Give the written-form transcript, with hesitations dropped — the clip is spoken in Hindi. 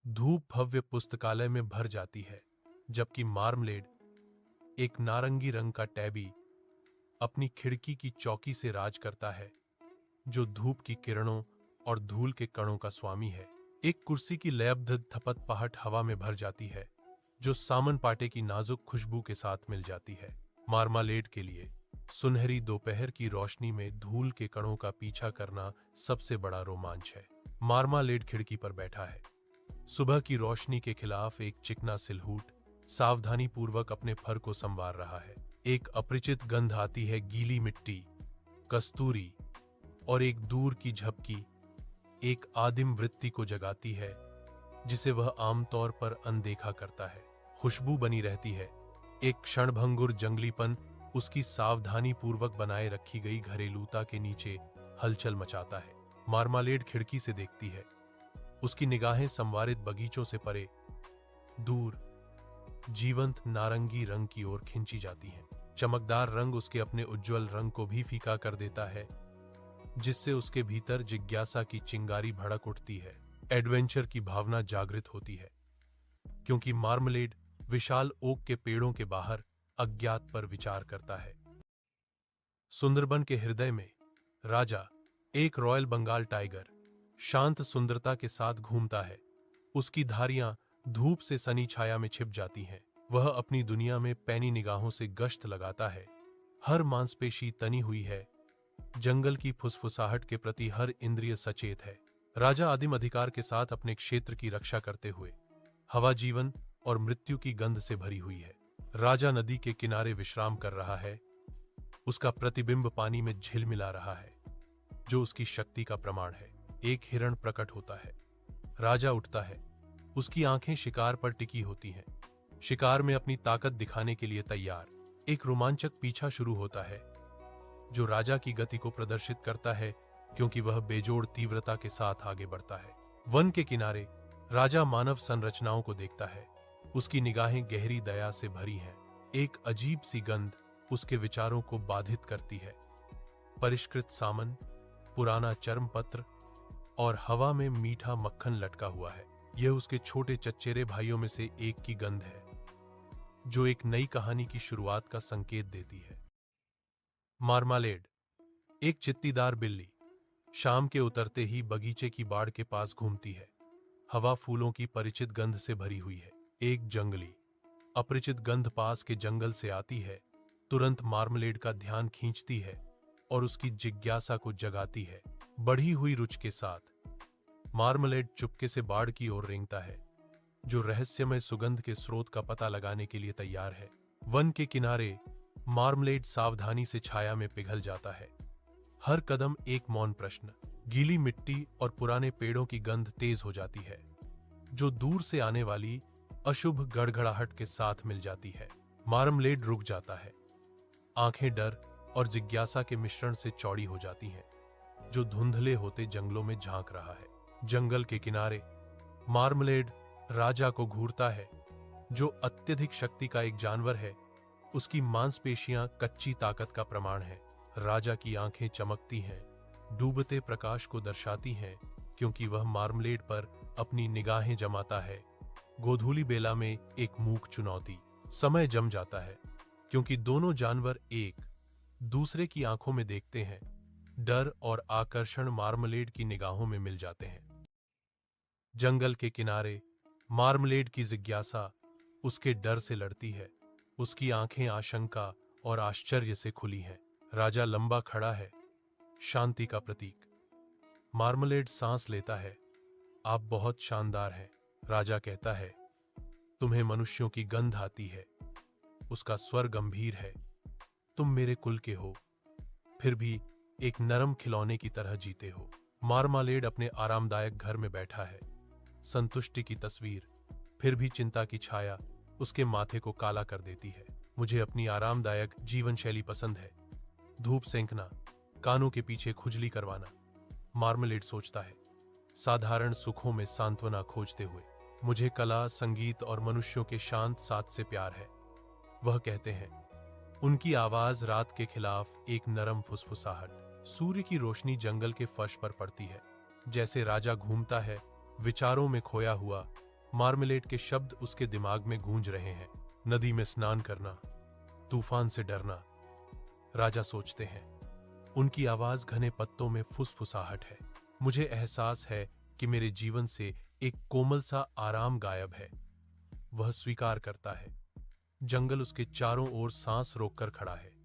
धूप भव्य पुस्तकालय में भर जाती है, जबकि मार्मलेड, एक नारंगी रंग का टैबी, अपनी खिड़की की चौकी से राज करता है, जो धूप की किरणों और धूल के कणों का स्वामी है। एक कुर्सी की लयबद्ध थपथपाहट हवा में भर जाती है, जो सामन पाटे की नाजुक खुशबू के साथ मिल जाती है। मार्मालेड के लिए सुनहरी दोपहर की रोशनी में धूल के कणों का पीछा करना सबसे बड़ा रोमांच है। मार्मालेड खिड़की पर बैठा है, सुबह की रोशनी के खिलाफ एक चिकना सिलहूट सावधानी पूर्वक अपने फर को संवार रहा है। एक अपरिचित गंध आती है, गीली मिट्टी, कस्तूरी और एक दूर की झपकी एक आदिम वृत्ति को जगाती है, जिसे वह आमतौर पर अनदेखा करता है। खुशबू बनी रहती है, एक क्षणभंगुर जंगलीपन उसकी सावधानी पूर्वक बनाए रखी गई घरेलूता के नीचे हलचल मचाता है। मार्मालेड खिड़की से देखती है, उसकी निगाहें संवारित बगीचों से परे दूर जीवंत नारंगी रंग की ओर खिंची जाती हैं। चमकदार रंग उसके अपने उज्जवल रंग को भी फीका कर देता है, जिससे उसके भीतर जिज्ञासा की चिंगारी भड़क उठती है। एडवेंचर की भावना जागृत होती है, क्योंकि मार्मलेड विशाल ओक के पेड़ों के बाहर अज्ञात पर विचार करता है। सुंदरबन के हृदय में राजा, एक रॉयल बंगाल टाइगर, शांत सुंदरता के साथ घूमता है। उसकी धारियां धूप से सनी छाया में छिप जाती हैं। वह अपनी दुनिया में पैनी निगाहों से गश्त लगाता है, हर मांसपेशी तनी हुई है, जंगल की फुसफुसाहट के प्रति हर इंद्रिय सचेत है। राजा आदिम अधिकार के साथ अपने क्षेत्र की रक्षा करते हुए हवा जीवन और मृत्यु की गंध से भरी हुई है। राजा नदी के किनारे विश्राम कर रहा है, उसका प्रतिबिंब पानी में झिलमिला रहा है, जो उसकी शक्ति का प्रमाण है। एक हिरण प्रकट होता है, राजा उठता है, उसकी आंखें शिकार पर टिकी होती हैं, शिकार में अपनी ताकत दिखाने के लिए तैयार। एक रोमांचक पीछा शुरू होता है, जो राजा की गति को प्रदर्शित करता है, क्योंकि वह बेजोड़ तीव्रता के साथ आगे बढ़ता है। वन के किनारे राजा मानव संरचनाओं को देखता है, उसकी निगाहें गहरी दया से भरी हैं। एक अजीब सी गंध उसके विचारों को बाधित करती है, परिष्कृत सामन, पुराना चर्मपत्र और हवा में मीठा मक्खन लटका हुआ है। यह उसके छोटे चचेरे भाइयों में से एक की गंध है, जो एक नई कहानी की शुरुआत का संकेत देती है। मार्मालेड, एक चित्तीदार बिल्ली, शाम के उतरते ही बगीचे की बाड़ के पास घूमती है। हवा फूलों की परिचित गंध से भरी हुई है। एक जंगली, अपरिचित गंध पास के जंगल से आती है, तुरंत मार्मलेड का ध्यान खींचती है और उसकी जिज्ञासा को जगाती है। बढ़ी हुई रुचि के साथ मार्मलेड चुपके से बाड़ की ओर रेंगता है, जो रहस्यमय सुगंध के स्रोत का पता लगाने के लिए तैयार है। वन के किनारे मार्मलेड सावधानी से छाया में पिघल जाता है, हर कदम एक मौन प्रश्न। गीली मिट्टी और पुराने पेड़ों की गंध तेज हो जाती है, जो दूर से आने वाली अशुभ गड़गड़ाहट के साथ मिल जाती है। मार्मलेड रुक जाता है, आंखें डर और जिज्ञासा के मिश्रण से चौड़ी हो जाती हैं, जो धुंधले होते जंगलों में झांक रहा है। जंगल के किनारे मार्मलेड राजा को घूरता है, जो अत्यधिक शक्ति का एक जानवर है। उसकी मांसपेशियां कच्ची ताकत का प्रमाण है। राजा की आंखें चमकती हैं, डूबते प्रकाश को दर्शाती हैं, क्योंकि वह मार्मलेड पर अपनी निगाहें जमाता है। गोधूली बेला में एक मूक चुनौती। समय जम जाता है, क्योंकि दोनों जानवर एक दूसरे की आंखों में देखते हैं। डर और आकर्षण मार्मलेड की निगाहों में मिल जाते हैं। जंगल के किनारे मार्मलेड की जिज्ञासा उसके डर से लड़ती है। उसकी आंखें आशंका और आश्चर्य से खुली हैं। राजा लंबा खड़ा है, शांति का प्रतीक। मार्मलेड सांस लेता है। आप बहुत शानदार हैं, राजा कहता है। तुम्हें मनुष्यों की गंध आती है। उसका स्वर गंभीर है। तुम मेरे कुल के हो, फिर भी एक नरम खिलौने की तरह जीते हो। मार्मालेड अपने आरामदायक घर में बैठा है, संतुष्टि की तस्वीर, फिर भी चिंता की छाया उसके माथे को काला कर देती है। मुझे अपनी आरामदायक जीवन शैली पसंद है, धूप सेंकना, कानों के पीछे खुजली करवाना। मार्मलेड सोचता है, साधारण सुखों में सांत्वना खोजते हुए। मुझे कला, संगीत और मनुष्यों के शांत साथ से प्यार है, वह कहते हैं। उनकी आवाज रात के खिलाफ एक नरम फुसफुसाहट। सूर्य की रोशनी जंगल के फर्श पर पड़ती है। जैसे राजा घूमता है, विचारों में खोया हुआ, मार्मलेड के शब्द उसके दिमाग में गूंज रहे हैं। नदी में स्नान करना, तूफान से डरना, राजा सोचते हैं। उनकी आवाज घने पत्तों में फुसफुसाहट है। मुझे एहसास है कि मेरे जीवन से एक कोमल सा आराम गायब है। वह स्वीकार करता है। जंगल उसके चारों ओर सांस रोककर खड़ा है।